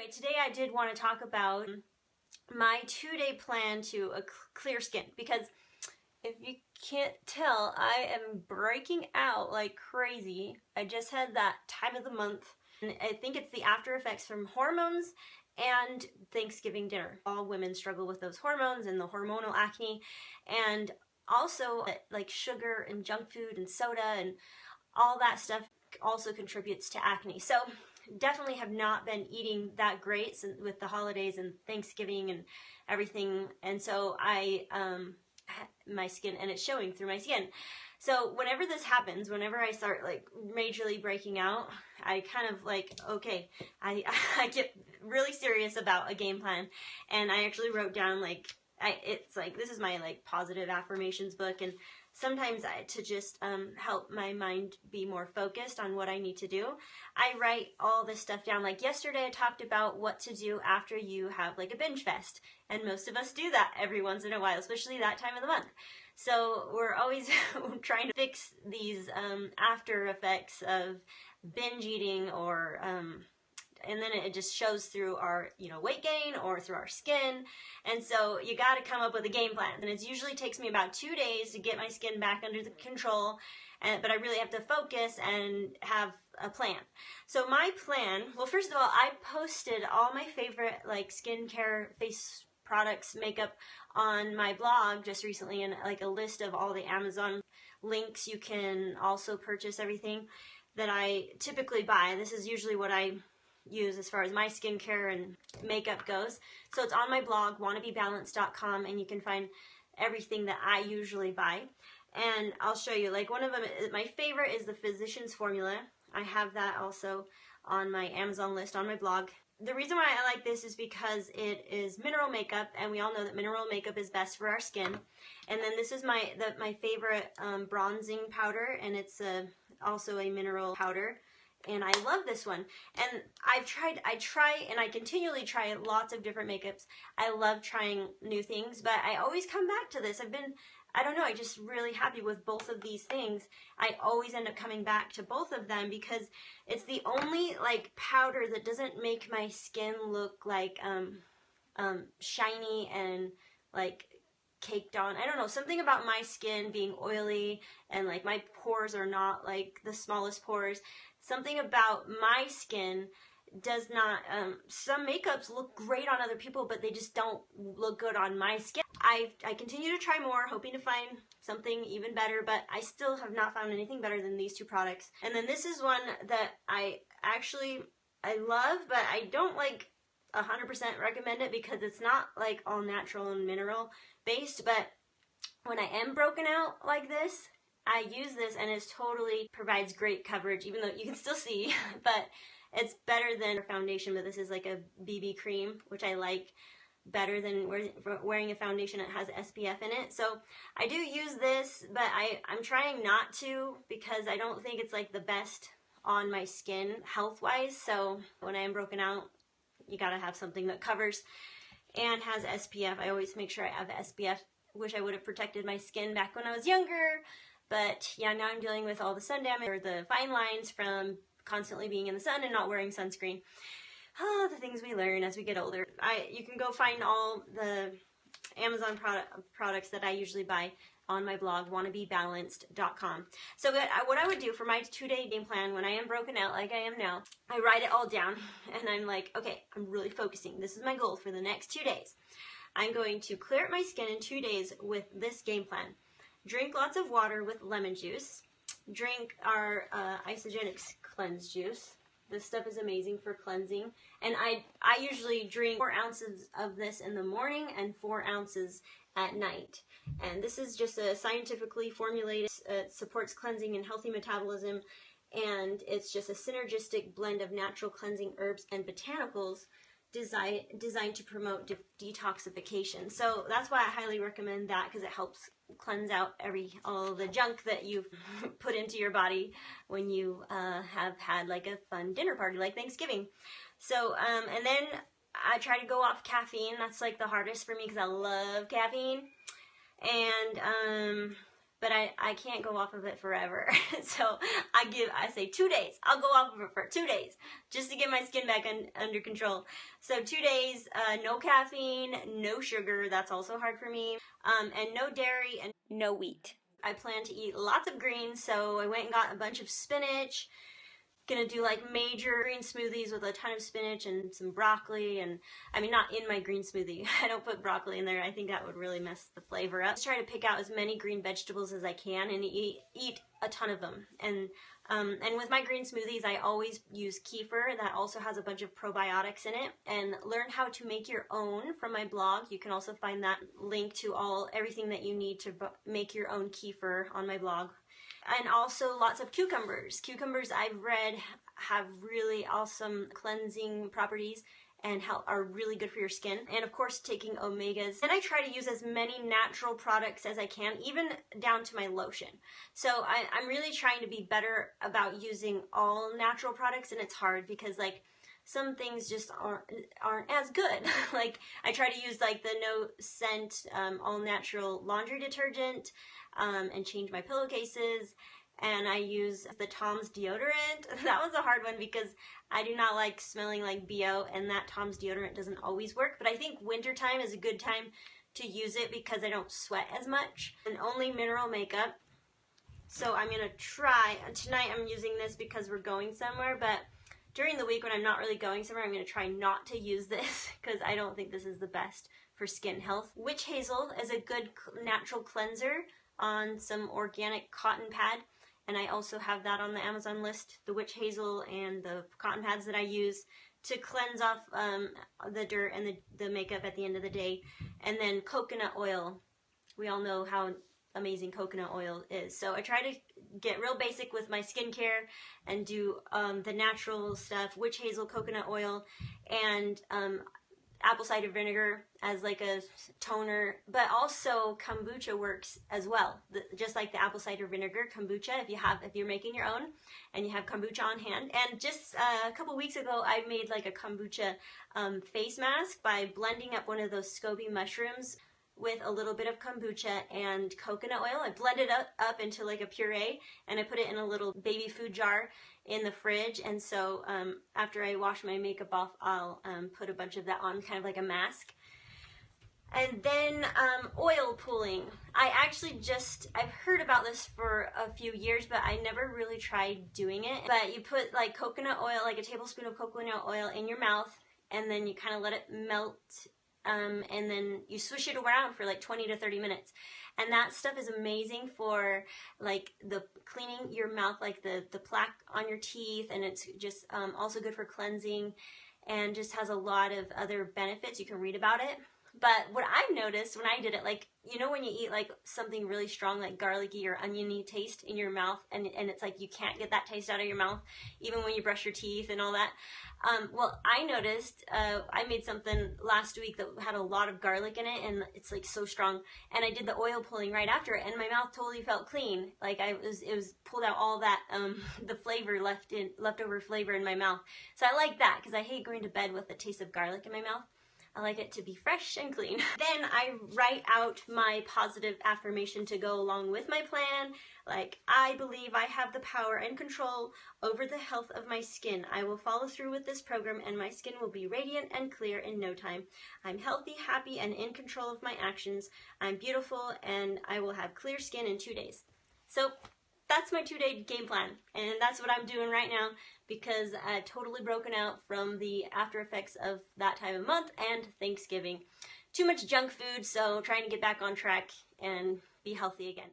Alright, today I did want to talk about my 2-day plan to a clear skin, because if you can't tell, I am breaking out like crazy. I just had that time of the month, and I think it's the after effects from hormones and Thanksgiving dinner. All women struggle with those hormones and the hormonal acne, and also like sugar and junk food and soda and all that stuff also contributes to acne. So definitely have not been eating that great with the holidays and Thanksgiving and everything, and so my skin, and it's showing through my skin. So whenever this happens, whenever I start like majorly breaking out, I kind of like, okay, I get really serious about a game plan, and I actually wrote down like, it's like, this is my like positive affirmations book, and sometimes to just help my mind be more focused on what I need to do, I write all this stuff down. Like yesterday I talked about what to do after you have like a binge fest, and most of us do that every once in a while, especially that time of the month. So we're always trying to fix these after effects of binge eating, or and then it just shows through our, weight gain or through our skin. And so you got to come up with a game plan. And it usually takes me about 2 days to get my skin back under the control, but I really have to focus and have a plan. So my plan, well, first of all, I posted all my favorite like skincare, face products, makeup on my blog just recently, and like a list of all the Amazon links. You can also purchase everything that I typically buy. This is usually what I use as far as my skincare and makeup goes. So it's on my blog, wannabebalance.com, and you can find everything that I usually buy. And I'll show you, like one of them, my favorite is the Physicians Formula. I have that also on my Amazon list on my blog. The reason why I like this is because it is mineral makeup, and we all know that mineral makeup is best for our skin. And then this is my favorite bronzing powder, and it's also a mineral powder. And I love this one. And I try, and I continually try lots of different makeups. I love trying new things, but I always come back to this. I don't know, I'm just really happy with both of these things. I always end up coming back to both of them because it's the only like powder that doesn't make my skin look like shiny and like caked on. I don't know, something about my skin being oily, and like my pores are not like the smallest pores. Something about my skin does not, some makeups look great on other people, but they just don't look good on my skin. I continue to try more, hoping to find something even better, but I still have not found anything better than these two products. And then this is one that I love, but I don't like 100% recommend it because it's not like all natural and mineral based. But when I am broken out like this, I use this, and it totally provides great coverage, even though you can still see, but it's better than foundation. But this is like a BB cream, which I like better than wearing a foundation that has SPF in it. So I do use this, but I'm trying not to, because I don't think it's like the best on my skin health-wise. So when I am broken out, you gotta have something that covers and has SPF. I always make sure I have SPF. Wish I would have protected my skin back when I was younger. But yeah, now I'm dealing with all the sun damage, or the fine lines from constantly being in the sun and not wearing sunscreen. Oh, the things we learn as we get older. You can go find all the Amazon products that I usually buy on my blog, wannabebalanced.com. So what I would do for my 2-day game plan when I am broken out like I am now, I write it all down, and I'm like, okay, I'm really focusing. This is my goal for the next 2 days. I'm going to clear up my skin in 2 days with this game plan. Drink lots of water with lemon juice. Drink our Isogenics cleanse juice. This stuff is amazing for cleansing. And I usually drink 4 ounces of this in the morning and 4 ounces at night. And this is just a scientifically formulated, supports cleansing and healthy metabolism. And it's just a synergistic blend of natural cleansing herbs and botanicals designed to promote detoxification. So that's why I highly recommend that, because it helps cleanse out all the junk that you've put into your body when you have had like a fun dinner party like Thanksgiving. So and then I try to go off caffeine. That's like the hardest for me because I love caffeine. And but I can't go off of it forever. So I say 2 days. I'll go off of it for 2 days just to get my skin back under control. So 2 days, no caffeine, no sugar. That's also hard for me. And no dairy and no wheat. I plan to eat lots of greens, so I went and got a bunch of spinach. Gonna do like major green smoothies with a ton of spinach and some broccoli, and I mean, not in my green smoothie. I don't put broccoli in there. I think that would really mess the flavor up. Just try to pick out as many green vegetables as I can and eat a ton of them. And with my green smoothies, I always use kefir. That also has a bunch of probiotics in it. And learn how to make your own from my blog. You can also find that link to everything that you need to make your own kefir on my blog. And also lots of cucumbers. Cucumbers, I've read, have really awesome cleansing properties and are really good for your skin. And of course, taking omegas. And I try to use as many natural products as I can, even down to my lotion. So I'm really trying to be better about using all natural products, and it's hard because like some things just aren't as good. Like I try to use like the no scent, all natural laundry detergent, and change my pillowcases. And I use the Tom's deodorant. That was a hard one because I do not like smelling like BO, and that Tom's deodorant doesn't always work. But I think wintertime is a good time to use it because I don't sweat as much. And only mineral makeup. So I'm gonna try, tonight I'm using this because we're going somewhere, but during the week when I'm not really going somewhere, I'm gonna try not to use this because I don't think this is the best for skin health. Witch hazel is a good natural cleanser on some organic cotton pad, and I also have that on the Amazon list, the witch hazel and the cotton pads that I use to cleanse off the dirt and the makeup at the end of the day. And then coconut oil. We all know how amazing coconut oil is. So I try to get real basic with my skincare and do the natural stuff, witch hazel, coconut oil, and apple cider vinegar as like a toner, but also kombucha works as well. Just like the apple cider vinegar, kombucha, if you're making your own and you have kombucha on hand. And just a couple weeks ago, I made like a kombucha face mask by blending up one of those SCOBY mushrooms with a little bit of kombucha and coconut oil. I blended it up into like a puree, and I put it in a little baby food jar in the fridge. And so after I wash my makeup off, I'll put a bunch of that on, kind of like a mask. And then oil pulling. I've heard about this for a few years, but I never really tried doing it. But you put like coconut oil, like a tablespoon of coconut oil in your mouth, and then you kind of let it melt. And then you swish it around for like 20 to 30 minutes. And that stuff is amazing for like the cleaning your mouth, like the plaque on your teeth. And it's just also good for cleansing and just has a lot of other benefits. You can read about it. But what I've noticed when I did it, like, you know when you eat like something really strong, like garlicky or oniony taste in your mouth, and it's like you can't get that taste out of your mouth, even when you brush your teeth and all that. Well, I noticed, I made something last week that had a lot of garlic in it, and it's like so strong, and I did the oil pulling right after it, and my mouth totally felt clean. Like it was pulled out all that, the flavor leftover flavor in my mouth. So I like that, because I hate going to bed with the taste of garlic in my mouth. I like it to be fresh and clean. Then I write out my positive affirmation to go along with my plan. Like, I believe I have the power and control over the health of my skin. I will follow through with this program and my skin will be radiant and clear in no time. I'm healthy, happy, and in control of my actions. I'm beautiful and I will have clear skin in 2 days. So that's my 2-day game plan, and that's what I'm doing right now because I've totally broken out from the after effects of that time of month and Thanksgiving. Too much junk food, so trying to get back on track and be healthy again.